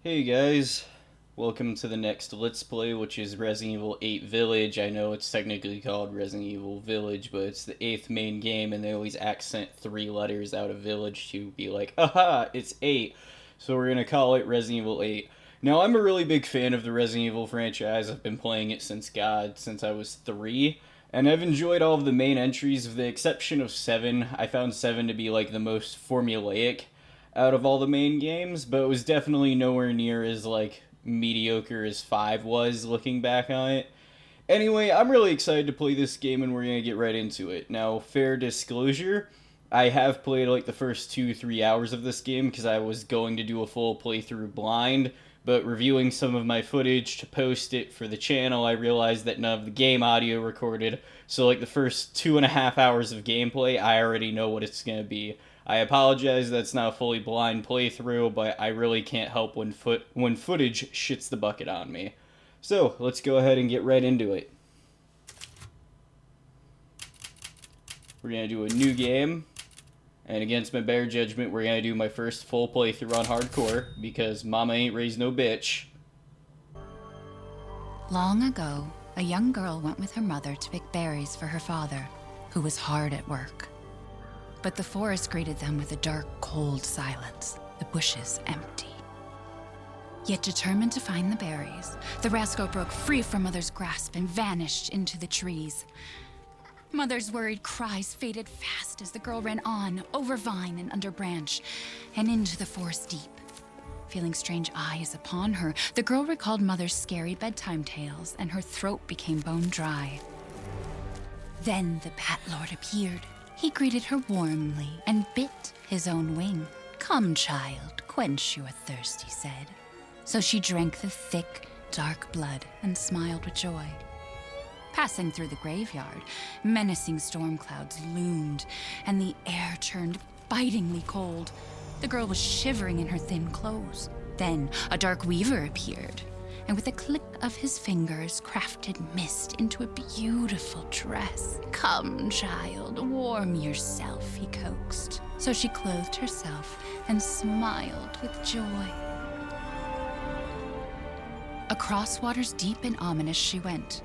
Hey guys, welcome to the next Let's Play, which is Resident Evil 8 Village. I know it's technically called Resident Evil Village, but it's the 8th main game, and they always accent 3 letters out of Village to be like, aha, it's 8. So we're gonna call it Resident Evil 8. Now, I'm a really big fan of the Resident Evil franchise. I've been playing it since I was 3, and I've enjoyed all of the main entries, with the exception of 7. I found 7 to be like the most formulaic out of all the main games, but it was definitely nowhere near as like mediocre as 5 was looking back on it. Anyway, I'm really excited to play this game and we're going to get right into it. Now, fair disclosure, I have played like the first 2-3 hours of this game because I was going to do a full playthrough blind, but reviewing some of my footage to post it for the channel, I realized that none of the game audio recorded, so like the first 2.5 hours of gameplay, I already know what it's going to be. I apologize that's not a fully blind playthrough, but I really can't help when footage shits the bucket on me. So, let's go ahead and get right into it. We're going to do a new game, and against my better judgment, we're going to do my first full playthrough on hardcore, because mama ain't raised no bitch. Long ago, a young girl went with her mother to pick berries for her father, who was hard at work. But the forest greeted them with a dark, cold silence, the bushes empty. Yet determined to find the berries, the rascal broke free from Mother's grasp and vanished into the trees. Mother's worried cries faded fast as the girl ran on, over vine and under branch, and into the forest deep. Feeling strange eyes upon her, the girl recalled Mother's scary bedtime tales, and her throat became bone dry. Then the Bat Lord appeared. He greeted her warmly and bit his own wing. "Come, child, quench your thirst," he said. So she drank the thick, dark blood and smiled with joy. Passing through the graveyard, menacing storm clouds loomed, and the air turned bitingly cold. The girl was shivering in her thin clothes. Then a dark weaver appeared, and with a click of his fingers, crafted mist into a beautiful dress. "Come, child, warm yourself," he coaxed. So she clothed herself and smiled with joy. Across waters deep and ominous she went,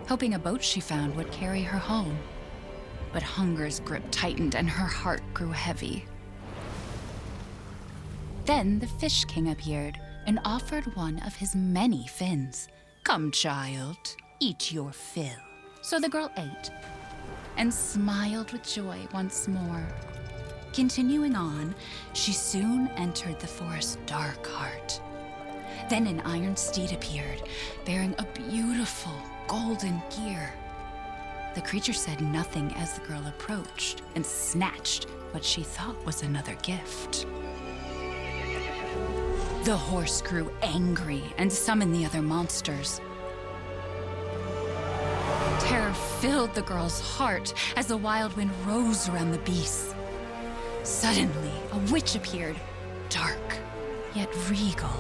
hoping a boat she found would carry her home. But hunger's grip tightened and her heart grew heavy. Then the Fish King appeared and offered one of his many fins. "Come, child, eat your fill." So the girl ate and smiled with joy once more. Continuing on, she soon entered the forest's dark heart. Then an iron steed appeared, bearing a beautiful golden gear. The creature said nothing as the girl approached and snatched what she thought was another gift. The horse grew angry and summoned the other monsters. Terror filled the girl's heart as the wild wind rose around the beasts. Suddenly, a witch appeared, dark yet regal.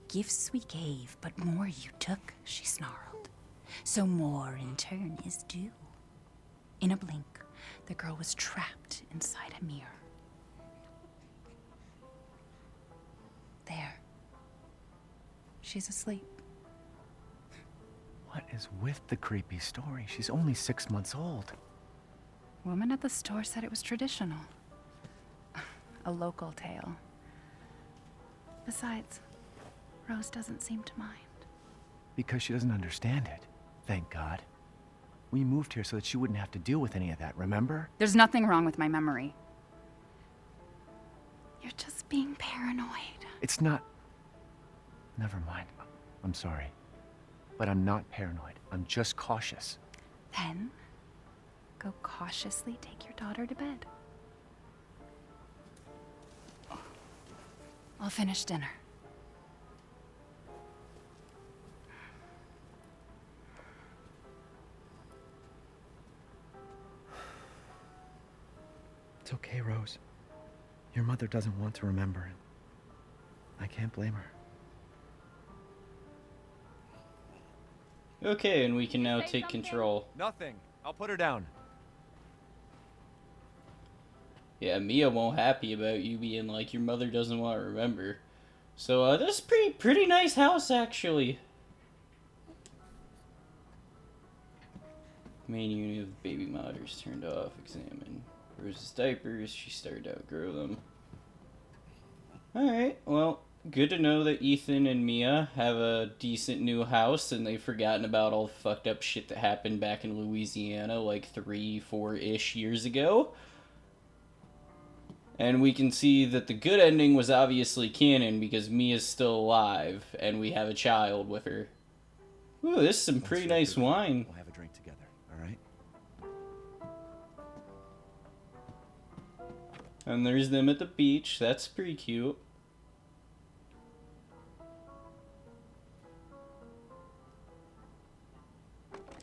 "Gifts we gave, but more you took," she snarled. "So more in turn is due." In a blink, the girl was trapped inside a mirror. There. She's asleep. What is with the creepy story? She's only 6 months old. Woman at the store said it was traditional. A local tale. Besides, Rose doesn't seem to mind. Because she doesn't understand it. Thank God. We moved here so that she wouldn't have to deal with any of that, remember? There's nothing wrong with my memory. You're just being paranoid. It's not... Never mind. I'm sorry. But I'm not paranoid. I'm just cautious. Then, go cautiously take your daughter to bed. I'll finish dinner. It's okay, Rose. Your mother doesn't want to remember it. I can't blame her. Okay, and we can now take control. Nothing. I'll put her down. Yeah, Mia won't happy about you being like your mother doesn't want to remember. So this is pretty nice house actually. Main unit of baby monitors turned off. Examine Rose's diapers. She started to outgrow them. Alright, well, good to know that Ethan and Mia have a decent new house and they've forgotten about all the fucked up shit that happened back in Louisiana like 3-4-ish years ago. And we can see that the good ending was obviously canon because Mia's still alive and we have a child with her. Ooh, this is some pretty nice wine. We'll have a drink together, all right? And there's them at the beach. That's pretty cute.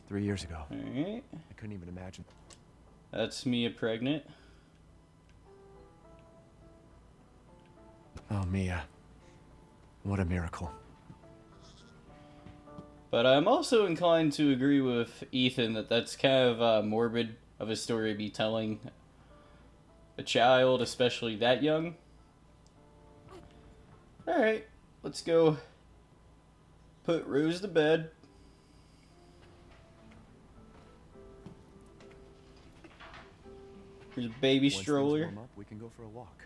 Three years ago. Alright. I couldn't even imagine. That's Mia pregnant. Oh, Mia. What a miracle. But I'm also inclined to agree with Ethan that that's kind of morbid of a story to be telling a child, especially that young. Alright, let's go put Rose to bed. Here's a baby Once things stroller. warm up, we can go for a walk.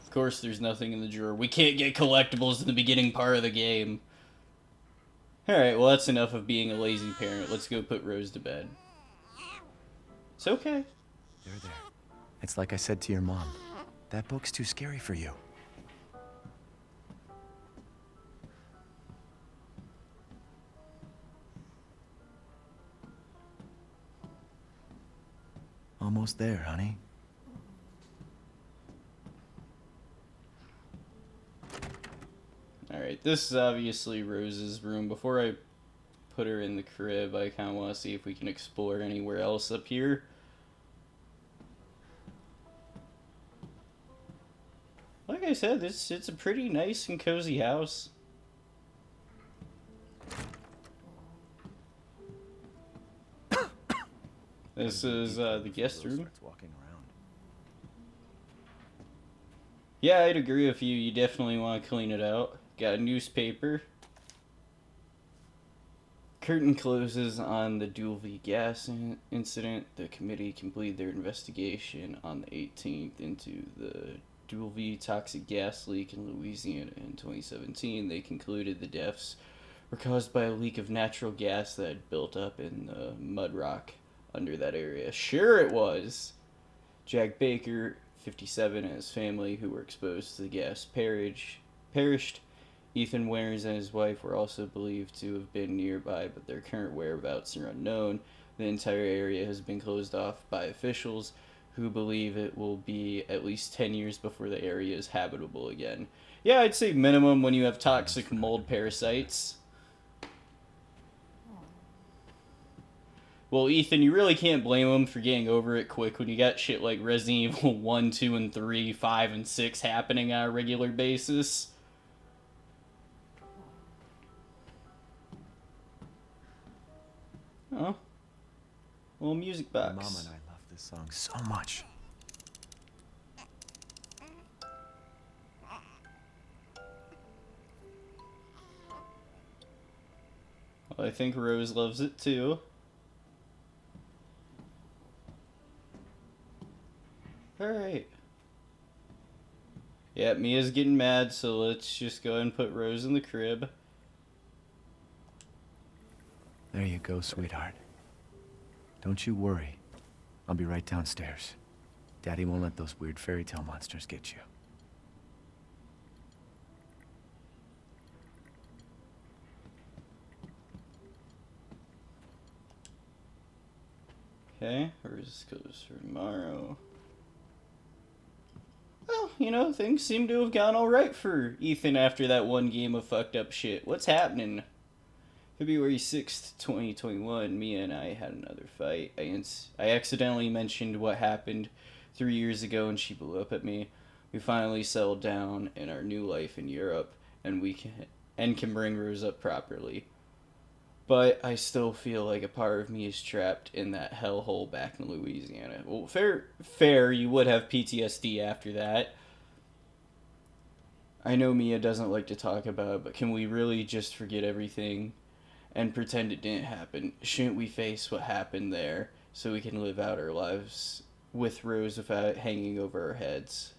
Of course, there's nothing in the drawer. We can't get collectibles in the beginning part of the game. Alright, well, that's enough of being a lazy parent. Let's go put Rose to bed. It's okay. There. It's like I said to your mom. That book's too scary for you. Almost there, honey. Alright, this is obviously Rose's room. Before I put her in the crib, I kind of want to see if we can explore anywhere else up here. Like I said, it's a pretty nice and cozy house. This is the guest room. Starts walking around. Yeah, I'd agree with you. You definitely want to clean it out. Got a newspaper. Curtain closes on the Dulvey gas incident. The committee completed their investigation on the 18th into the Dulvey toxic gas leak in Louisiana in 2017. They concluded the deaths were caused by a leak of natural gas that had built up in the mud rock under that area. Sure it was. Jack Baker, 57, and his family, who were exposed to the gas, perished. Ethan Winters and his wife were also believed to have been nearby, but their current whereabouts are unknown. The entire area has been closed off by officials who believe it will be at least 10 years before the area is habitable again. Yeah, I'd say minimum when you have toxic mold parasites. Well, Ethan, you really can't blame him for getting over it quick when you got shit like Resident Evil 1, 2, and 3, 5, and 6 happening on a regular basis. Oh. Little music box. My mom and I love this song so much. Well, I think Rose loves it too. Alright. Yeah, Mia's getting mad, so let's just go ahead and put Rose in the crib. There you go, sweetheart. Don't you worry. I'll be right downstairs. Daddy won't let those weird fairy tale monsters get you. Okay, Rose goes for tomorrow. Well, you know, things seem to have gone alright for Ethan after that one game of fucked up shit. What's happening? February 6th, 2021, Mia and I had another fight. I accidentally mentioned what happened 3 years ago and she blew up at me. We finally settled down in our new life in Europe and can bring Rose up properly. But I still feel like a part of me is trapped in that hellhole back in Louisiana. Well, fair, you would have PTSD after that. I know Mia doesn't like to talk about it, but can we really just forget everything and pretend it didn't happen? Shouldn't we face what happened there so we can live out our lives with Rose without it hanging over our heads?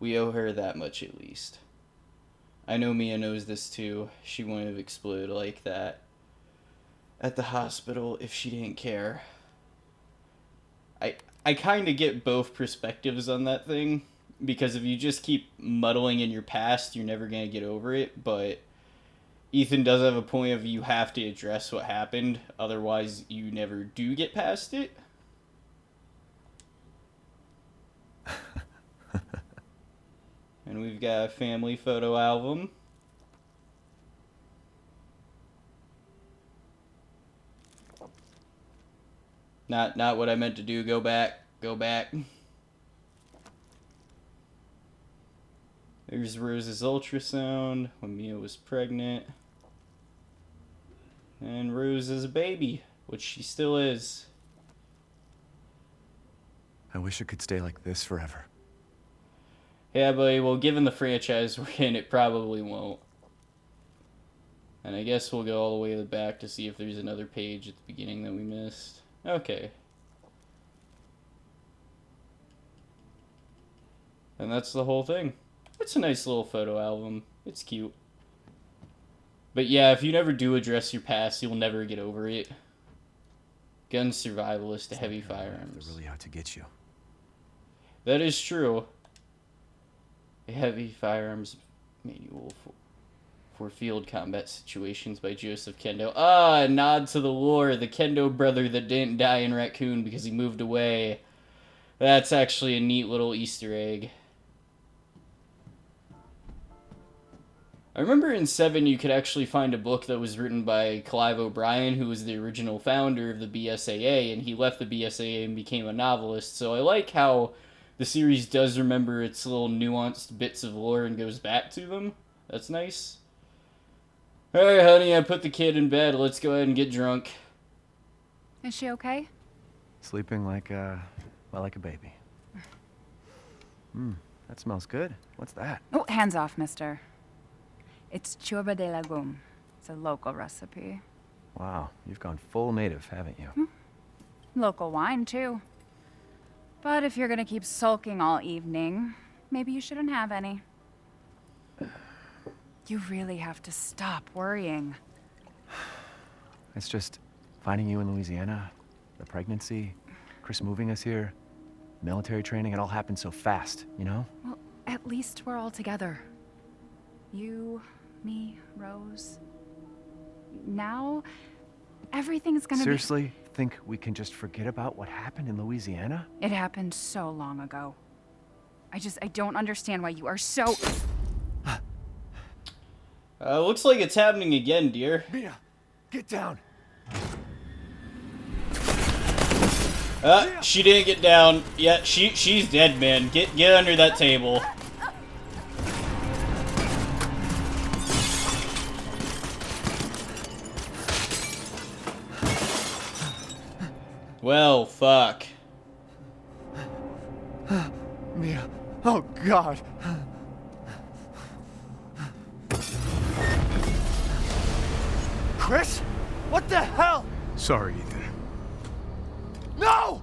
We owe her that much at least. I know Mia knows this too. She wouldn't have exploded like that at the hospital if she didn't care. I kind of get both perspectives on that thing, because if you just keep muddling in your past, you're never going to get over it, but Ethan does have a point of you have to address what happened, otherwise you never do get past it. And we've got a family photo album. Not what I meant to do. Go back. Go back. There's Rose's ultrasound when Mia was pregnant. And Rose is a baby, which she still is. I wish it could stay like this forever. Yeah, buddy, well, given the franchise we're in, it probably won't. And I guess we'll go all the way to the back to see if there's another page at the beginning that we missed. Okay. And that's the whole thing. It's a nice little photo album. It's cute. But yeah, if you never do address your past, you'll never get over it. Gun survivalist to heavy firearms. They're really out to get you. That is true. A heavy firearms manual for field combat situations by Joseph Kendo. Ah, a nod to the lore. The Kendo brother that didn't die in Raccoon because he moved away. That's actually a neat little Easter egg. I remember in 7 you could actually find a book that was written by Clive O'Brien, who was the original founder of the BSAA, and he left the BSAA and became a novelist, so I like how the series does remember its little nuanced bits of lore and goes back to them. That's nice. Alright, honey, I put the kid in bed. Let's go ahead and get drunk. Is she okay? Sleeping like a baby. That smells good. What's that? Oh, hands off, mister. It's churba de legume. It's a local recipe. Wow, you've gone full native, haven't you? Local wine, too. But if you're gonna keep sulking all evening, maybe you shouldn't have any. You really have to stop worrying. It's just finding you in Louisiana, the pregnancy, Chris moving us here, military training, it all happened so fast, you know? Well, at least we're all together. You, me, Rose. Now, everything's gonna Seriously? Think we can just forget about what happened in Louisiana? It happened so long ago. I don't understand why you are so... Looks like it's happening again, dear. Mia, get down. She didn't get down. Yeah, she's dead, man. Get under that table. Well, fuck. Mia, oh God. Chris? What the hell? Sorry, Ethan. No!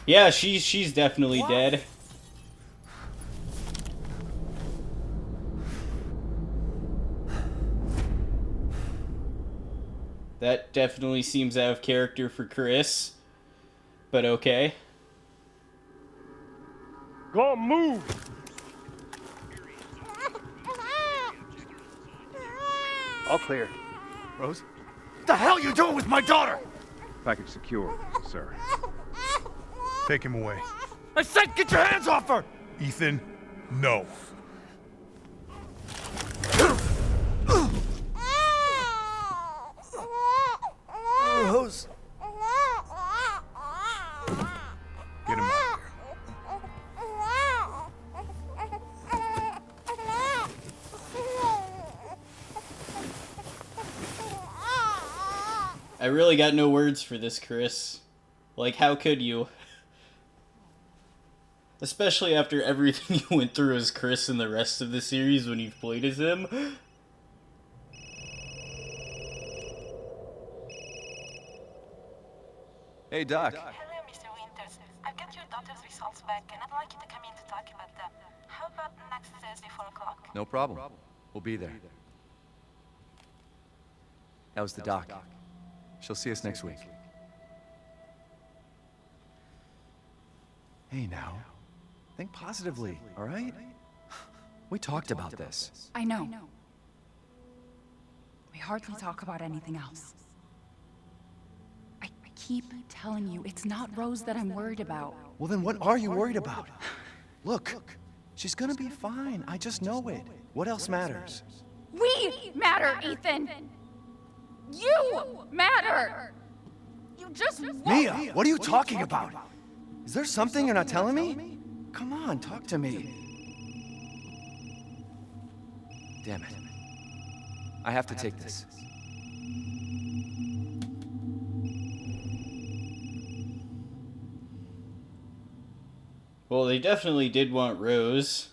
Yeah, she's definitely dead. That definitely seems out of character for Chris. But okay. Go move! All clear. Rose? What the hell are you doing with my daughter? Package secure, sir. Take him away. I said get your hands off her! Ethan, no. Rose. Get him out of here. really got no words for this, Chris. Like, how could you? Especially after everything you went through as Chris in the rest of the series when you've played as him. Hey, Doc. Hello, Mr. Winters. I've got your daughter's results back, and I'd like you to come in to talk about them. How about next Thursday, 4 o'clock? No problem. We'll be there. That was the doc. She'll see us next week. Hey, now. Think positively, all right? We talked about this. I know. We hardly talk about anything else. I keep telling you, it's not Rose that I'm worried about. Well, then what are you worried about? Look, she's gonna be fine. I just know it. What else matters? We matter, Ethan! You matter! You just won't. Mia, what are you talking about? Is there something you're not telling me? Come on, talk to me. Damn it. I have to take this. Well, they definitely did want Rose.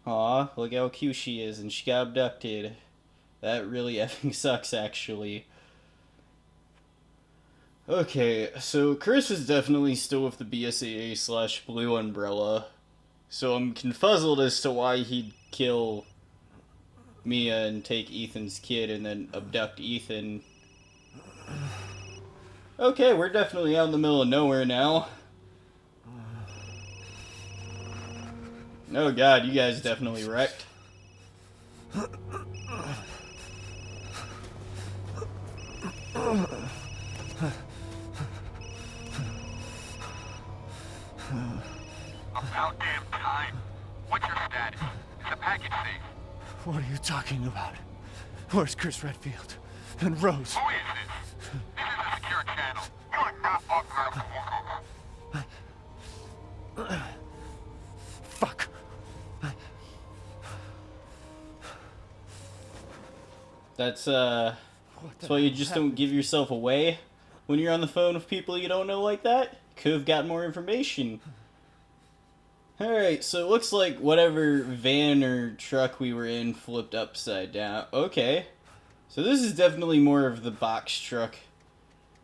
Aw, look how cute she is, and she got abducted. That really effing sucks, actually. Okay, so Chris is definitely still with the BSAA/Blue Umbrella. So I'm confuzzled as to why he'd kill Mia and take Ethan's kid and then abduct Ethan. Okay, we're definitely out in the middle of nowhere now. Oh god, you guys definitely wrecked. About damn time. What's your status? Is the package safe? What are you talking about? Where's Chris Redfield? And Rose? Who is this? This is a secure channel. You are not authorized to walk over. Fuck. That's why you just don't give yourself away when you're on the phone with people you don't know like that. Could have gotten more information. Alright, so it looks like whatever van or truck we were in flipped upside down. Okay. So this is definitely more of the box truck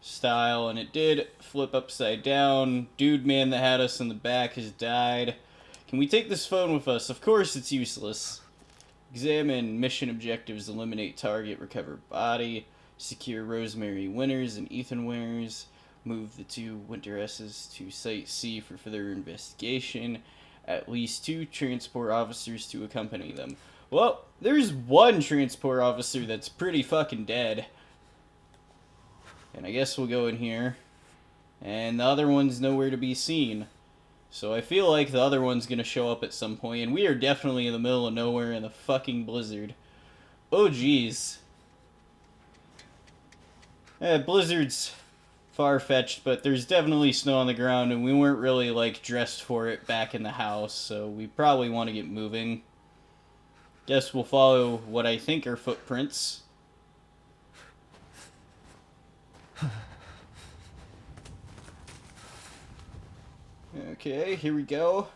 style, and it did flip upside down. Dude man that had us in the back has died. Can we take this phone with us? Of course it's useless. Examine mission objectives, eliminate target, recover body, secure Rosemary Winters and Ethan Winters, move the two Winter S's to Site C for further investigation, at least 2 transport officers to accompany them. Well, there's one transport officer that's pretty fucking dead. And I guess we'll go in here. And the other one's nowhere to be seen. So I feel like the other one's gonna show up at some point, and we are definitely in the middle of nowhere in the fucking blizzard. Oh jeez. Blizzard's far-fetched, but there's definitely snow on the ground, and we weren't really, like, dressed for it back in the house, so we probably want to get moving. Guess we'll follow what I think are footprints. Okay, here we go.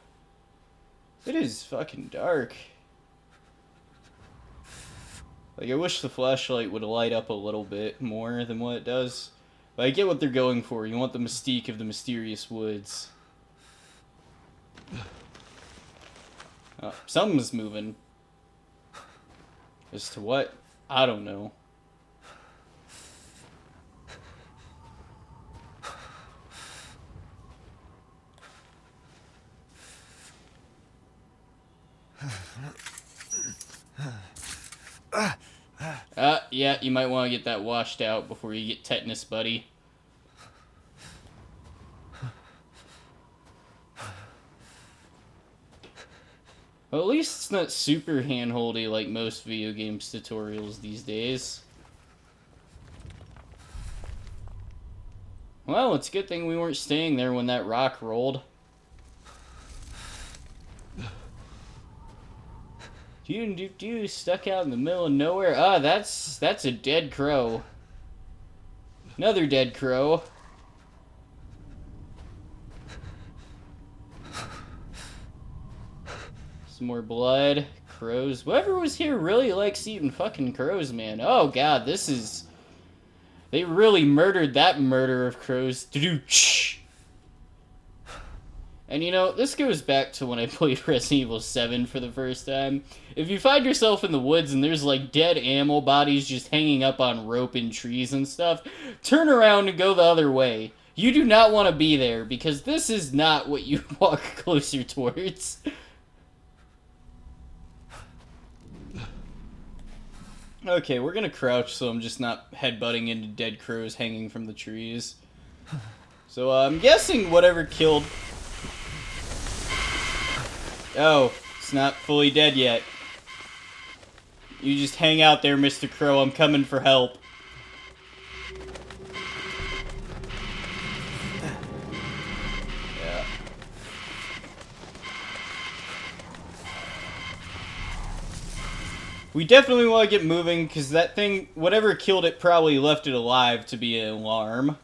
It is fucking dark. Like, I wish the flashlight would light up a little bit more than what it does. But I get what they're going for. You want the mystique of the mysterious woods. Oh, something's moving. As to what? I don't know. Yeah, you might want to get that washed out before you get tetanus, buddy. Well, at least it's not super handholdy like most video games tutorials these days. Well, it's a good thing we weren't staying there when that rock rolled. Stuck out in the middle of nowhere. Ah, that's a dead crow. Another dead crow. Some more blood. Crows. Whoever was here really likes eating fucking crows, man. Oh god, this is... They really murdered that murder of crows. Doo-doo-ch. And you know, this goes back to when I played Resident Evil 7 for the first time. If you find yourself in the woods and there's like dead animal bodies just hanging up on rope in trees and stuff, turn around and go the other way. You do not want to be there, because this is not what you walk closer towards. Okay, we're gonna crouch so I'm just not headbutting into dead crows hanging from the trees. So I'm guessing whatever killed... Oh, it's not fully dead yet. You just hang out there, Mr. Crow. I'm coming for help. Yeah. We definitely want to get moving, because that thing, whatever killed it, probably left it alive to be an alarm.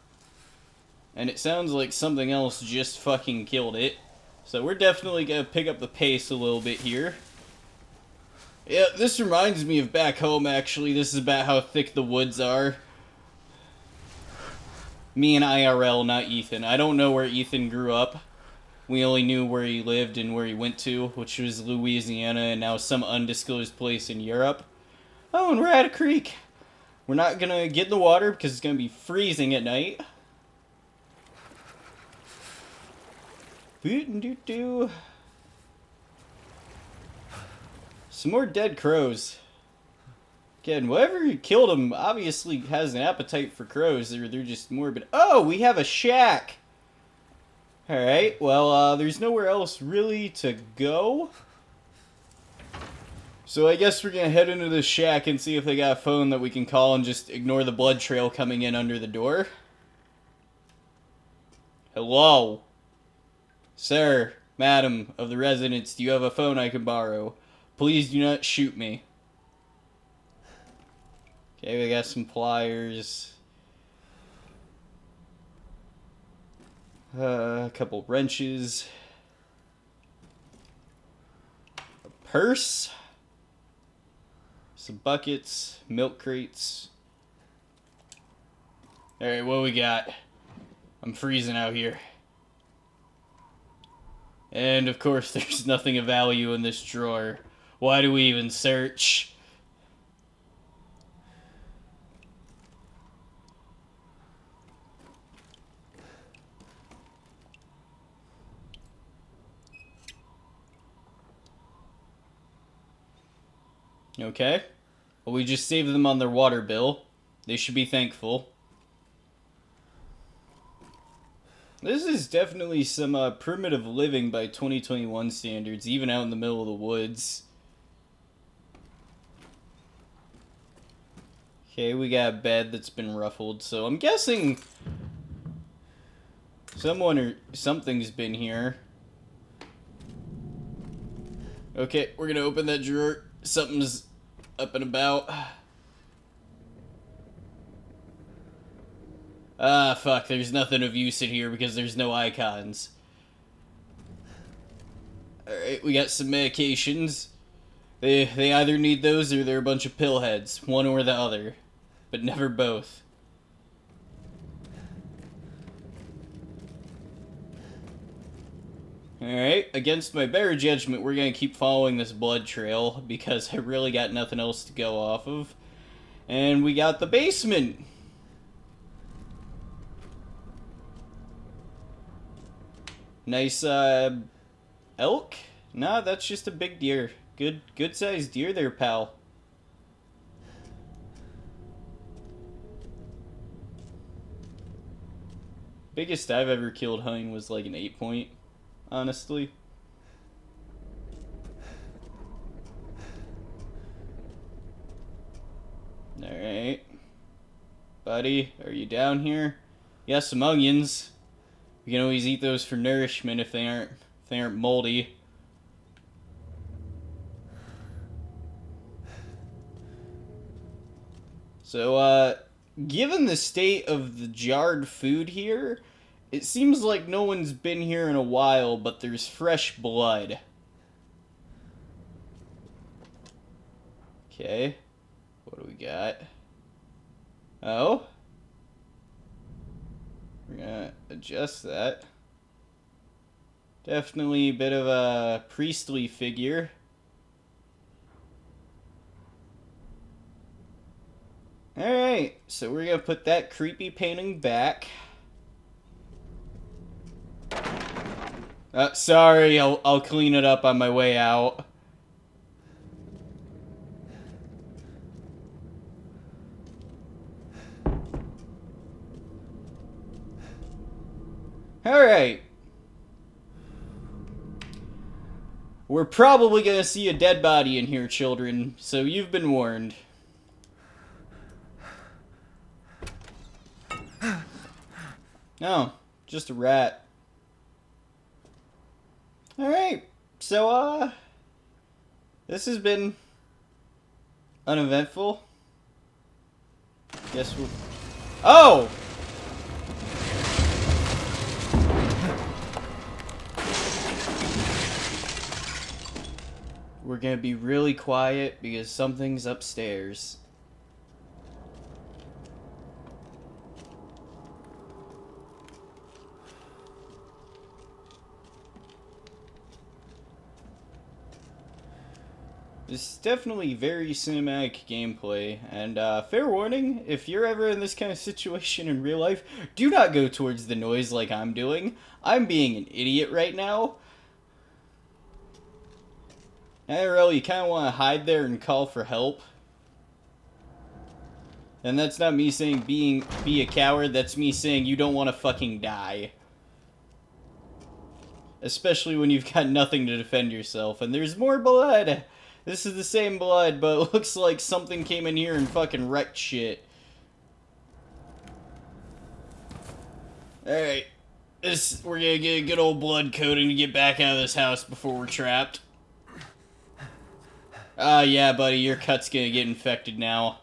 And it sounds like something else just fucking killed it. So we're definitely going to pick up the pace a little bit here. Yeah, this reminds me of back home, actually. This is about how thick the woods are. Me and IRL, not Ethan. I don't know where Ethan grew up. We only knew where he lived and where he went to, which was Louisiana and now some undisclosed place in Europe. Oh, and we're at a creek. We're not going to get in the water because it's going to be freezing at night. Boot-and-doot-doo. Some more dead crows. Again, whoever killed them obviously has an appetite for crows, or they're just morbid. Oh, we have a shack! Alright, well, there's nowhere else really to go. So I guess we're gonna head into the shack and see if they got a phone that we can call and just ignore the blood trail coming in under the door. Hello? Sir, madam of the residence, do you have a phone I can borrow? Please do not shoot me. Okay, we got some pliers. A couple wrenches. A purse. Some buckets. Milk crates. Alright, what we got? I'm freezing out here. And of course there's nothing of value in this drawer. Why do we even search? Okay. Well, we just saved them on their water bill. They should be thankful. This is definitely some primitive living by 2021 standards, even out in the middle of the woods. Okay, we got a bed that's been ruffled, so I'm guessing someone or something's been here. Okay, we're gonna open that drawer. Something's up and about. Ah, fuck, there's nothing of use in here because there's no icons. Alright, we got some medications. They either need those or they're a bunch of pill heads. One or the other. But never both. Alright, against my better judgment, we're gonna keep following this blood trail because I really got nothing else to go off of. And we got the basement! Nice, elk? Nah, that's just a big deer. Good sized deer there, pal. Biggest I've ever killed hunting was like an 8-point, honestly. Alright. Buddy, are you down here? Yeah, some onions. You can always eat those for nourishment if they aren't moldy. So, given the state of the jarred food here, it seems like no one's been here in a while, but there's fresh blood. Okay. What do we got? Oh. We're gonna adjust that. Definitely a bit of a priestly figure. Alright, so we're gonna put that creepy painting back. Sorry, I'll clean it up on my way out. Alright. We're probably gonna see a dead body in here, children, so you've been warned. No, just a rat. Alright, so, this has been uneventful. Guess we'll... Oh! We're gonna be really quiet because something's upstairs. It's definitely very cinematic gameplay, and fair warning, if you're ever in this kind of situation in real life, do not go towards the noise like I'm doing. I'm being an idiot right now. IRL, you kind of want to hide there and call for help. And that's not me saying be a coward, that's me saying you don't want to fucking die. Especially when you've got nothing to defend yourself, and there's more blood! This is the same blood, but it looks like something came in here and fucking wrecked shit. Alright. We're gonna get a good old blood coating to get back out of this house before we're trapped. Yeah, buddy, your cut's gonna get infected now.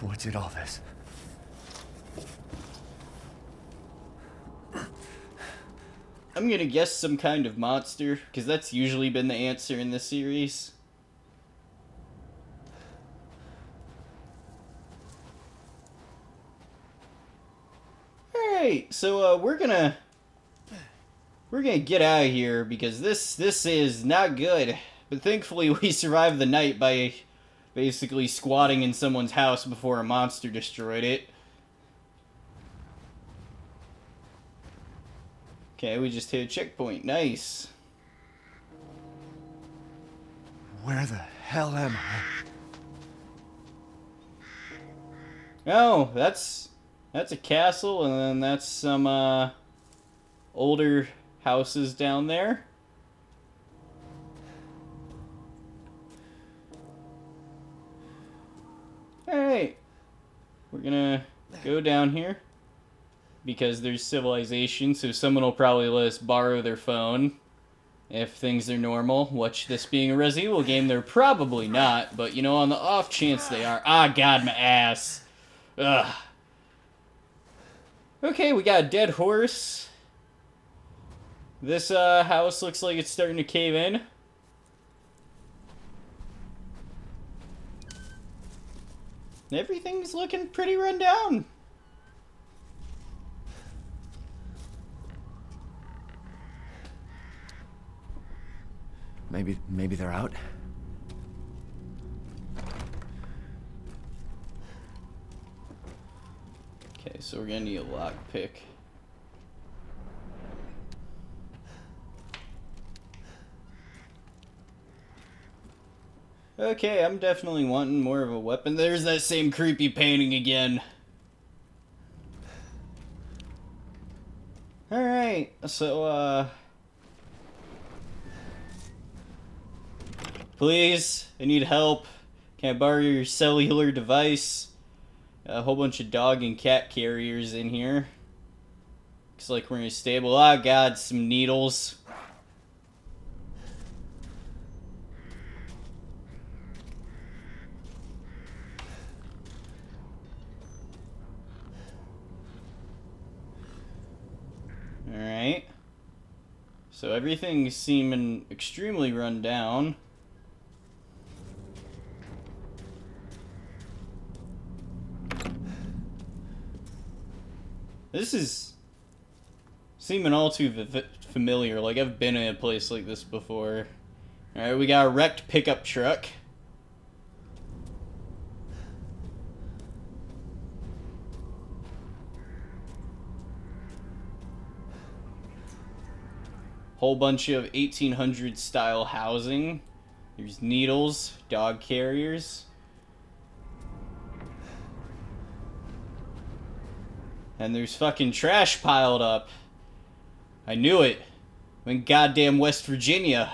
What did all this? I'm gonna guess some kind of monster, because that's usually been the answer in this series. Alright, so we're gonna get out of here, because this is not good. But thankfully we survived the night by basically squatting in someone's house before a monster destroyed it. Okay, we just hit a checkpoint. Nice. Where the hell am I? Oh, that's a castle, and then that's some older houses down there. Alright. We're gonna go down here. Because there's civilization, so someone will probably let us borrow their phone. If things are normal. Which, this being a Resident Evil game, they're probably not. But, you know, on the off chance they are. Ah, God, my ass. Ugh. Okay, we got a dead horse. This house looks like it's starting to cave in. Everything's looking pretty run down. Maybe they're out? Okay, so we're gonna need a lockpick. Okay, I'm definitely wanting more of a weapon. There's that same creepy painting again. Alright, so, please, I need help. Can I borrow your cellular device? A whole bunch of dog and cat carriers in here. Looks like we're in a stable. Ah, God, some needles. So everything's seeming extremely run down. This is seeming all too familiar, like I've been in a place like this before. Alright, we got a wrecked pickup truck. Whole bunch of 1800 style housing. There's needles, dog carriers. And there's fucking trash piled up. I knew it. I'm in goddamn West Virginia.